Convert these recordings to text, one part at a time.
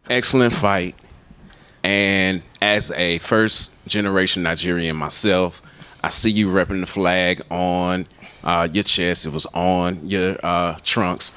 Excellent fight. And as a first generation Nigerian myself, I see you repping the flag on your chest. It was on your trunks.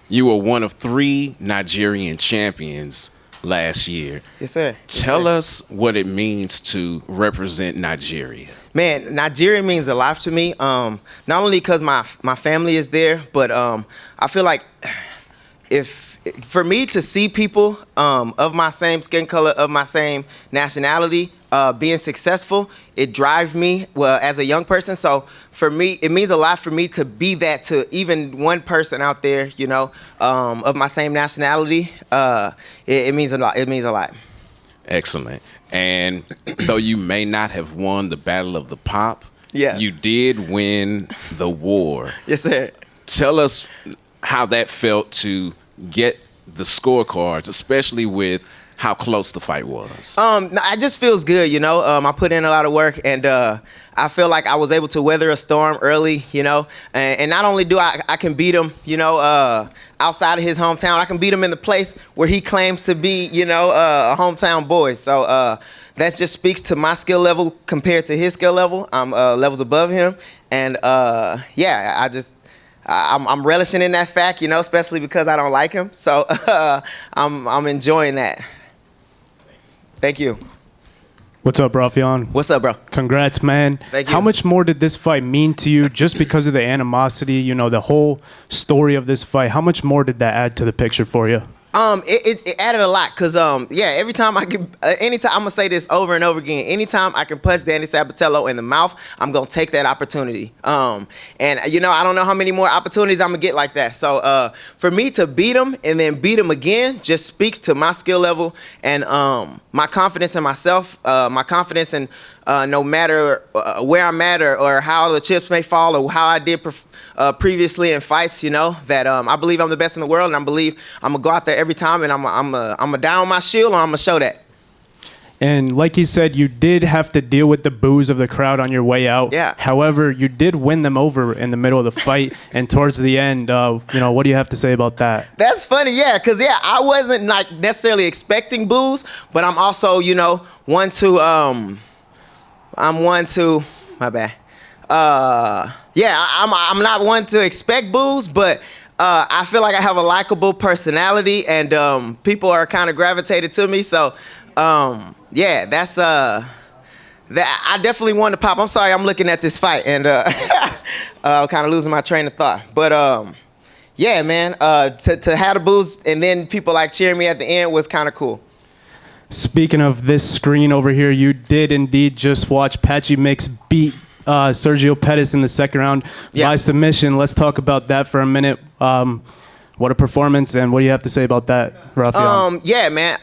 You were one of 3 Nigerian champions last year. Yes, sir. Tell us what it means to represent Nigeria. Man, Nigeria means a lot to me. Not only because my family is there, but I feel like for me to see people of my same skin color, of my same nationality, being successful, it drives me, well, as a young person. So for me, it means a lot for me to be that to even one person out there, of my same nationality. It means a lot. It means a lot. Excellent. And though you may not have won the Battle of the Pop, yeah, you did win the war. Yes, sir. Tell us how that felt to get the scorecards, especially with how close the fight was. It just feels good, I put in a lot of work, and I feel like I was able to weather a storm early, and not only do I can beat him, outside of his hometown, I can beat him in the place where he claims to be, a hometown boy. So that just speaks to my skill level compared to his skill level. I'm levels above him, and I'm relishing in that fact, especially because I don't like him. So I'm enjoying that. Thank you. What's up, Raufeon? What's up, bro? Congrats, man. Thank you. How much more did this fight mean to you just because of the animosity, the whole story of this fight? How much more did that add to the picture for you? It added a lot because every time I can, anytime, I'm gonna say this over and over again, anytime I can punch Danny Sabatello in the mouth, I'm gonna take that opportunity. And I don't know how many more opportunities I'm gonna get like that. So for me to beat him and then beat him again just speaks to my skill level and my confidence in myself, my confidence in no matter where I'm at or how the chips may fall or how I did previously in fights, that I believe I'm the best in the world, and I believe I'm gonna go out there every time and I'm gonna down my shield, and I'm gonna show that. And like you said, you did have to deal with the boos of the crowd on your way out. Yeah. However, you did win them over in the middle of the fight and towards the end. What do you have to say about that? That's funny, yeah, because I wasn't like necessarily expecting boos, but I'm also one to my bad. I'm not one to expect boos, but I feel like I have a likable personality, and people are kind of gravitated to me. So, that's that. I definitely won the pop. I'm sorry, I'm looking at this fight and kind of losing my train of thought. But man, to have the boos and then people like cheering me at the end was kind of cool. Speaking of this screen over here, you did indeed just watch Patchy Mix beat Sergio Pettis in the second round by submission. Let's talk about that for a minute. What a performance, and what do you have to say about that, Raufeon? Man.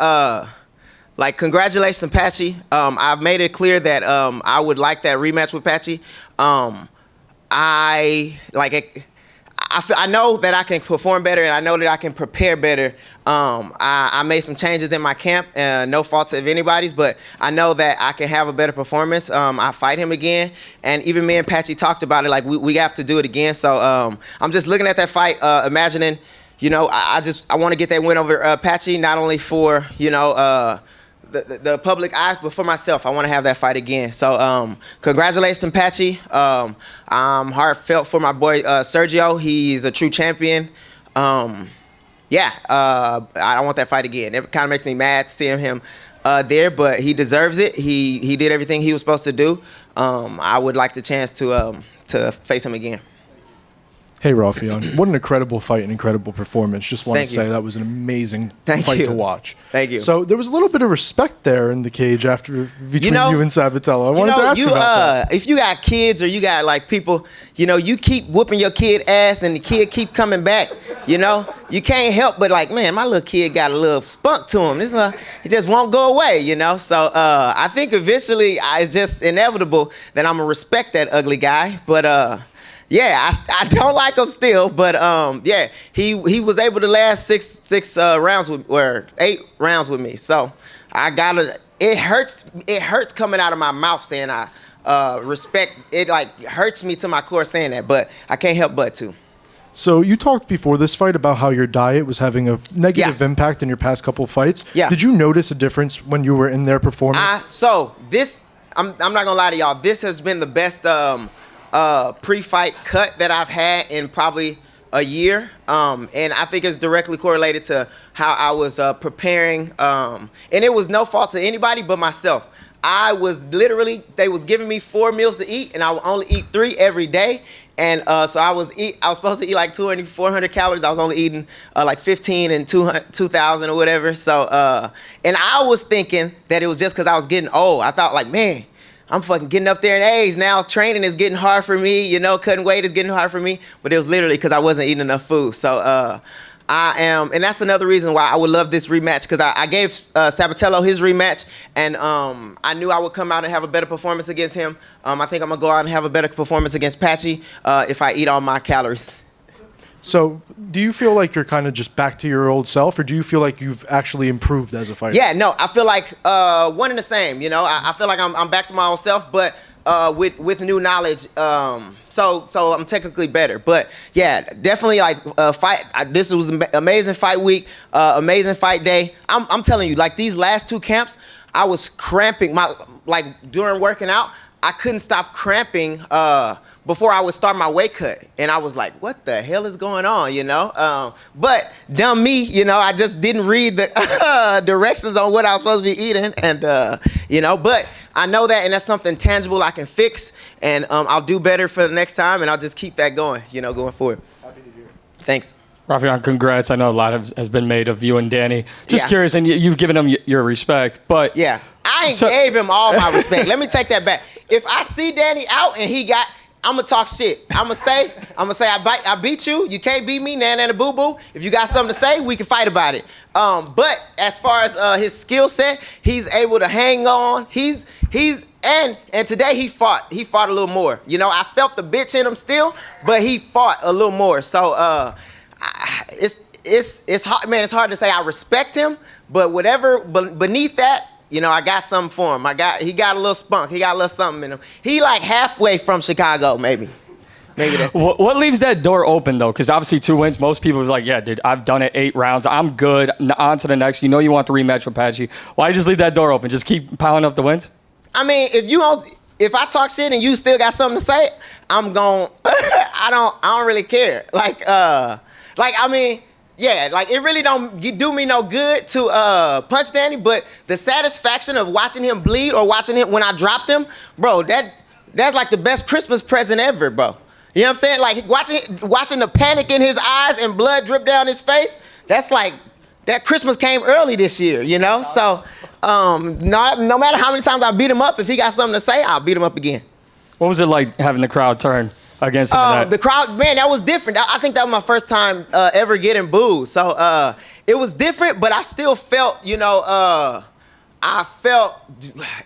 Congratulations, Patchy. I've made it clear that I would like that rematch with Patchy. I know that I can perform better, and I know that I can prepare better. I made some changes in my camp, no fault of anybody's, but I know that I can have a better performance. I fight him again, and even me and Patchy talked about it. Like we have to do it again. So I'm just looking at that fight, imagining, I want to get that win over Patchy, not only for the public eyes, but for myself. I want to have that fight again. So congratulations, Patchy. I'm heartfelt for my boy Sergio. He's a true champion. I want that fight again. It kind of makes me mad seeing him there, but he deserves it. He did everything he was supposed to do. I would like the chance to face him again. Hey, Raufeon, what an incredible fight and incredible performance. Just want to say that was an amazing fight to watch. Thank you. So there was a little bit of respect there in the cage between you and Sabatello. I wanted to ask you about that. If you got kids or you got like people, you keep whooping your kid ass and the kid keep coming back, you can't help but like, man, my little kid got a little spunk to him. It just won't go away, So I think eventually it's just inevitable that I'm going to respect that ugly guy. But I don't like him still, but he was able to last six rounds or 8 rounds with me. So it hurts coming out of my mouth saying I respect. It like hurts me to my core saying that, but I can't help but to. So you talked before this fight about how your diet was having a negative impact in your past couple of fights. Yeah. Did you notice a difference when you were in there performing? So this, I'm not gonna lie to y'all. This has been the best pre-fight cut that I've had in probably a year, and I think it's directly correlated to how I was preparing. And it was no fault to anybody but myself. I was literally, they was giving me 4 meals to eat, and I would only eat 3 every day. And so I was supposed to eat like 200, 400 calories. I was only eating like 15 and 2,000 or whatever. So, and I was thinking that it was just because I was getting old. I thought like, man, I'm fucking getting up there in age now. Training is getting hard for me. You know, cutting weight is getting hard for me. But it was literally because I wasn't eating enough food. So I am, and that's another reason why I would love this rematch, because I gave Sabatello his rematch, and I knew I would come out and have a better performance against him. I think I'm gonna go out and have a better performance against Patchy if I eat all my calories. So do you feel like you're kind of just back to your old self, or do you feel like you've actually improved as a fighter? Yeah, no, I feel like one and the same. You know, I feel like I'm back to my old self, but with new knowledge. So I'm technically better. But yeah, definitely like fight. This was an amazing fight week, amazing fight day. I'm telling you, like these last 2 camps, I was cramping. During working out, I couldn't stop cramping before I would start my weight cut. And I was like, what the hell is going on, you know? But dumb me, you know, I just didn't read the directions on what I was supposed to be eating. And, you know, but I know that, and that's something tangible I can fix. And I'll do better for the next time, and I'll just keep that going, you know, going forward. Happy to hear it. Thanks. Raufeon, congrats. I know a lot has been made of you and Danny. Just curious, and you've given him your respect, but... Yeah, I gave him all my respect. Let me take that back. If I see Danny out and I'm gonna talk shit. I'm gonna say, I beat you. You can't beat me, nana boo boo. If you got something to say, we can fight about it. But as far as his skill set, he's able to hang on. And today he fought a little more. You know, I felt the bitch in him still, but he fought a little more. So it's hard, man. It's hard to say I respect him, but whatever beneath that, you know, I got something for him. He got a little spunk. He got a little something in him. He like halfway from Chicago, maybe. Maybe that's it. What leaves that door open, though? Because obviously 2 wins, most people are like, yeah, dude, I've done it 8 rounds. I'm good. On to the next. You know you want the rematch with Patchy. Why just leave that door open? Just keep piling up the wins? I mean, if I talk shit and you still got something to say, I'm gon' I don't really care. I mean, yeah, like it really don't do me no good to punch Danny, but the satisfaction of watching him bleed or watching him when I dropped him, bro, that's like the best Christmas present ever, bro. You know what I'm saying? Like watching the panic in his eyes and blood drip down his face, that's like that Christmas came early this year, you know? So no matter how many times I beat him up, if he got something to say, I'll beat him up again. What was it like having the crowd turn against him? The crowd, man, that was different. I think that was my first time ever getting booed. So it was different, but I still felt, you know, I felt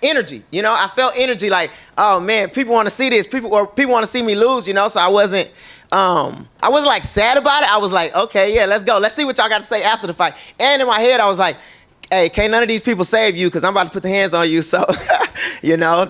energy. You know, I felt energy like, oh man, people want to see this. People want to see me lose, you know. So I wasn't like sad about it. I was like, okay, yeah, let's go. Let's see what y'all got to say after the fight. And in my head, I was like, hey, can't none of these people save you because I'm about to put the hands on you. So, you know,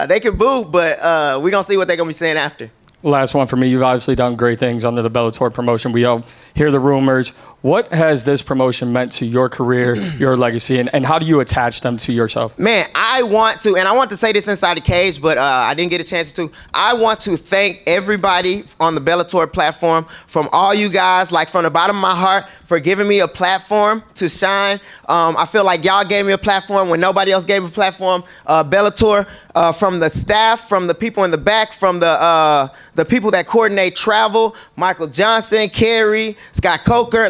they can boo, but we're going to see what they're going to be saying after. Last one for me. You've obviously done great things under the Bellator promotion. We all hear the rumors. What has this promotion meant to your career, your legacy, and how do you attach them to yourself? Man, I want to say this inside the cage, but I didn't get a chance to. I want to thank everybody on the Bellator platform, from all you guys, like from the bottom of my heart, for giving me a platform to shine. I feel like y'all gave me a platform when nobody else gave me a platform. Bellator, from the staff, from the people in the back, from the people that coordinate travel, Michael Johnson, Kerry, Scott Coker,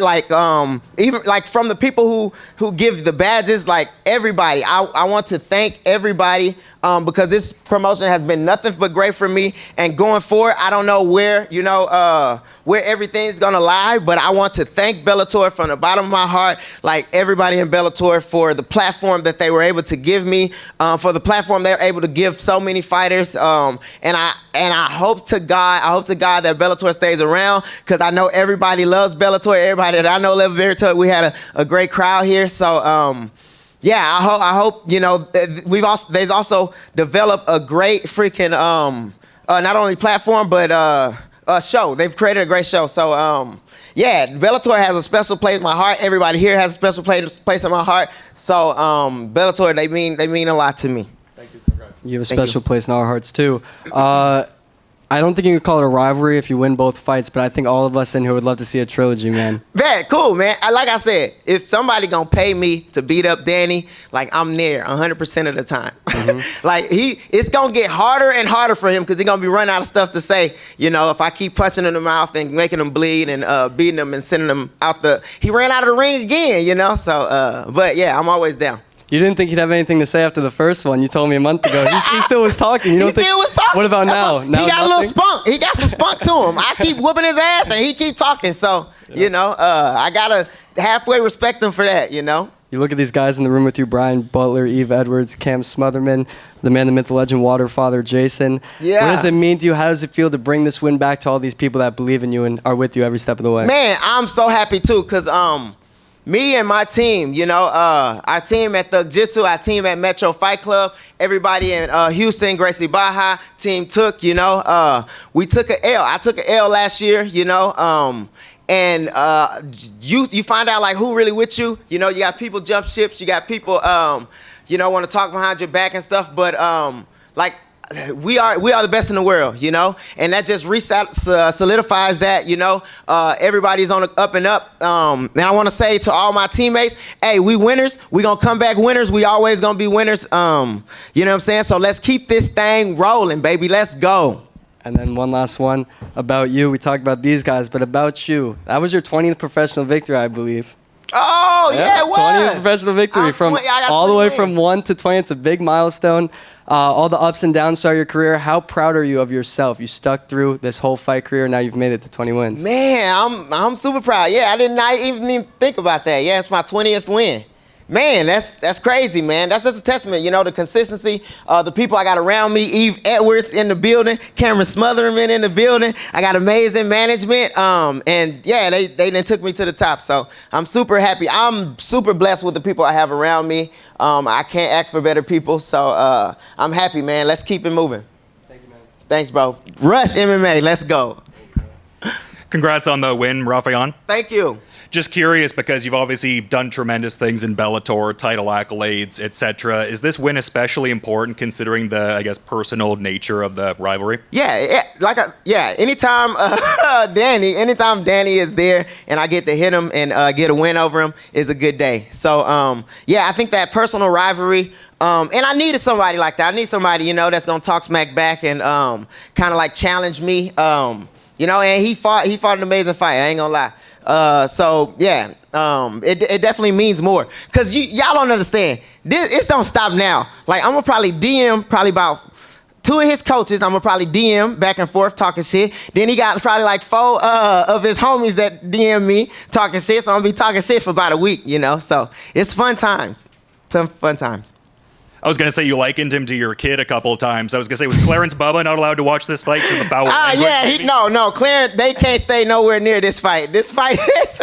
even like from the people who give the badges, like everybody. I want to thank everybody because this promotion has been nothing but great for me. And going forward, I don't know where everything's gonna lie, but I want to thank Bellator from the bottom of my heart, like everybody in Bellator, for the platform that they were able to give me, for the platform they were able to give so many fighters. And I hope to God that Bellator stays around, because I know everybody loves Bellator. Everybody that I know loves Bellator. We had a great crowd here, so. Yeah, I hope you know they've also developed a great freaking not only platform but show. They've created a great show. So, yeah, Bellator has a special place in my heart. Everybody here has a special place in my heart. So, Bellator, they mean a lot to me. Thank you. Congrats. You have a special place in our hearts too. I don't think you can call it a rivalry if you win both fights, but I think all of us in here would love to see a trilogy, man. Very cool, man. Like I said, if somebody gonna pay me to beat up Danny, like I'm there 100% of the time. Like it's gonna get harder and harder for him because he's gonna be running out of stuff to say. You know, if I keep punching him in the mouth and making him bleed and beating him and sending him out he ran out of the ring again. You know, so but yeah, I'm always down. You didn't think he'd have anything to say after the first one. You told me a month ago. He still was talking. You don't he still was talking. What about now? He got a little spunk. He got some spunk to him. I keep whooping his ass and he keep talking. So, you know, I got to halfway respect him for that, you know. You look at these guys in the room with you, Brian Butler, Eve Edwards, Cam Smotherman, the man, the myth, the legend, Waterfather, Jason. Yeah. What does it mean to you? How does it feel to bring this win back to all these people that believe in you and are with you every step of the way? Man, I'm so happy too because me and my team, you know, our team at the Jiu-Jitsu, our team at Metro Fight Club, everybody in Houston, Gracie Baja, team took, you know, we took an L. I took an L last year, you know, and you find out like who really with you. You know, you got people jump ships, you got people, you know, want to talk behind your back and stuff, but like, we are the best in the world, you know, and that just solidifies that, you know, everybody's on the up and up. And I want to say to all my teammates, hey, we winners. We gonna come back winners. We always gonna be winners. You know what I'm saying? So let's keep this thing rolling, baby. Let's go. And then one last one about you. We talked about these guys, but about you. That was your 20th professional victory, I believe. Oh yeah, it was 20th professional victory from all the way from 1 to 20. It's a big milestone. All the ups and downs throughout your career. How proud are you of yourself? You stuck through this whole fight career. Now you've made it to 20 wins. Man, I'm super proud. Yeah, I did not even think about that. Yeah, it's my 20th win. Man, that's crazy, man. That's just a testament, you know, the consistency, the people I got around me. Eve Edwards in the building, Cameron Smotherman in the building. I got amazing management, and yeah, they then took me to the top. So I'm super happy. I'm super blessed with the people I have around me. I can't ask for better people, so I'm happy, man. Let's keep it moving. Thank you, man. Thanks, bro. Rush MMA, let's go. Congrats on the win, Raufeon. Thank you. Just curious because you've obviously done tremendous things in Bellator, title accolades, etc. Is this win especially important considering the, I guess, personal nature of the rivalry? Yeah, anytime Danny is there and I get to hit him and get a win over him is a good day. So, yeah, I think that personal rivalry, and I needed somebody like that. I need somebody, you know, that's going to talk smack back and kind of like challenge me, you know, and he fought an amazing fight. I ain't going to lie. So yeah, it definitely means more because y'all don't understand. This don't stop now. Like I'm gonna probably DM probably about 2 of his coaches. I'm gonna probably DM back and forth talking shit. Then he got probably like 4 of his homies that DM me talking shit. So I'm gonna be talking shit for about a week, you know. So it's fun times, some fun times. I was going to say you likened him to your kid a couple of times. I was going to say, was Clarence Bubba not allowed to watch this fight because of the foul language? Yeah, no, Clarence, they can't stay nowhere near this fight. This fight is,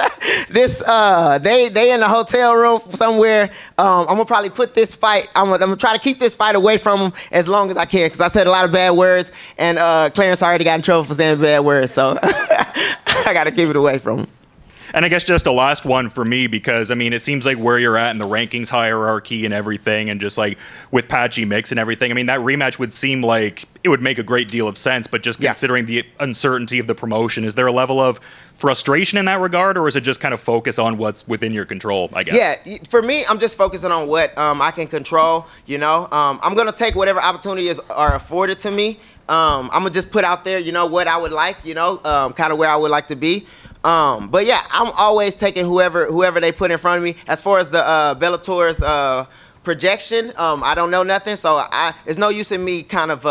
they in the hotel room somewhere. I'm going to probably put this fight, I'm going to try to keep this fight away from them as long as I can because I said a lot of bad words and Clarence already got in trouble for saying bad words, so I got to keep it away from him. And I guess just a last one for me because, I mean, it seems like where you're at in the rankings hierarchy and everything and just like with Patchy Mix and everything, I mean, that rematch would seem like it would make a great deal of sense, but just considering the uncertainty of the promotion, is there a level of frustration in that regard or is it just kind of focus on what's within your control, I guess? Yeah, for me, I'm just focusing on what I can control, you know. I'm going to take whatever opportunities are afforded to me. I'm going to just put out there, you know, what I would like, you know, kind of where I would like to be. But yeah, I'm always taking whoever they put in front of me. As far as the Bellator's projection, I don't know nothing, so it's no use in me kind of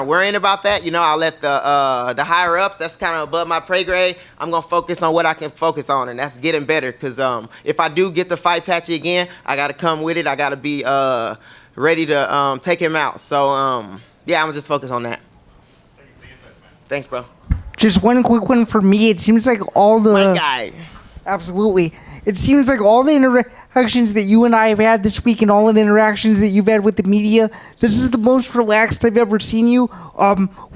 worrying about that. You know, I'll let the higher ups. That's kind of above my pay grade. I'm gonna focus on what I can focus on, and that's getting better. Cause if I do get to fight Patchy again, I gotta come with it. I gotta be ready to take him out. So yeah, I'm just focus on that. Thanks, bro. Just one quick one for me. It seems like all the... My guy. Absolutely. it seems like all the interactions that you and I have had this week and all of the interactions that you've had with the media, this is the most relaxed I've ever seen you.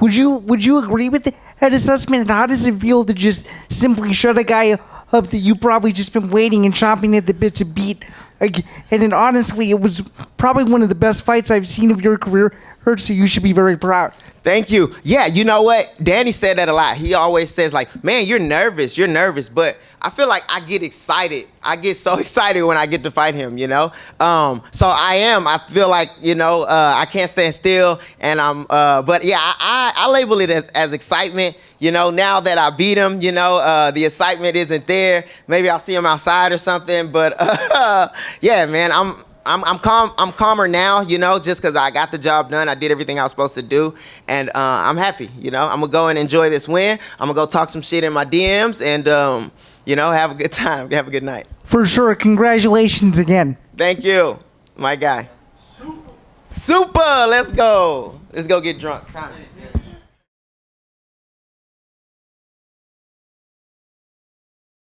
Would you agree with that assessment? And how does it feel to just simply shut a guy up that you probably just been waiting and chomping at the bit to beat? And then honestly, it was probably one of the best fights I've seen of your career, so you should be very proud. Thank you. Yeah, you know what? Danny said that a lot. He always says like, man, you're nervous. But I feel like I get excited. I get so excited when I get to fight him, you know? So I am. I feel like, you know, I can't stand still. And but yeah, I label it as excitement. You know, now that I beat him, you know, the excitement isn't there. Maybe I'll see him outside or something. But yeah, man, I'm calm. I'm calmer now, you know, just because I got the job done. I did everything I was supposed to do, and I'm happy. You know, I'm gonna go and enjoy this win. I'm gonna go talk some shit in my DMs, and you know, have a good time. Have a good night. For sure. Congratulations again. Thank you, my guy. Super. Let's go. Let's go get drunk. Time.